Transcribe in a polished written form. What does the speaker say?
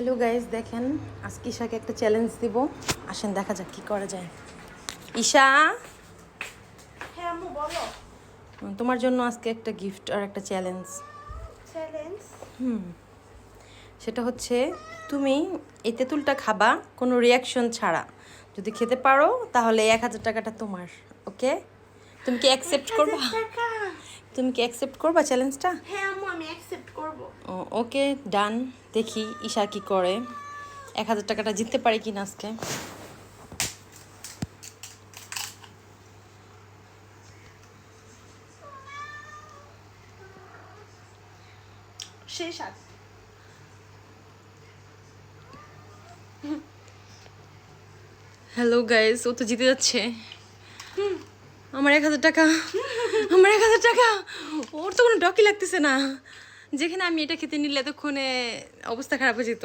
Hello guys, দেখেন আজকে ঈশাকে একটা চ্যালেঞ্জ দিব। আসেন দেখা যাক কি করা যায়। ঈশা, হ্যাঁ আম্মু বলো। তোমার জন্য আজকে একটা গিফট আর একটা চ্যালেঞ্জ। চ্যালেঞ্জ? সেটা হচ্ছে তুমি এই তেঁতুলটা খাবা কোনো রিয়াকশন ছাড়া। যদি খেতে পারো তাহলে 1000 টাকাটা তোমার। ওকে, তুমি কি অ্যাকসেপ্ট করবা? 1000 টাকা? তুমি কি অ্যাকসেপ্ট করবা চ্যালেঞ্জটা? হ্যাঁ আম্মু আমি অ্যাকসেপ্ট করব। ওকে ডান। দেখি ঈশা কি করে, 1000 টাকাটা জিততে পারে কিনা আজকে। সেই সাত। হ্যালো গাইস, ও তো জিতে যাচ্ছে। আমার 1000 টাকা, আমার 1000 টাকা। ওর তো কোনো ডকি লাগতেছে না, যেখানে আমি এটা খেতে নিলে এতক্ষণে অবস্থা খারাপ হয়ে যেত।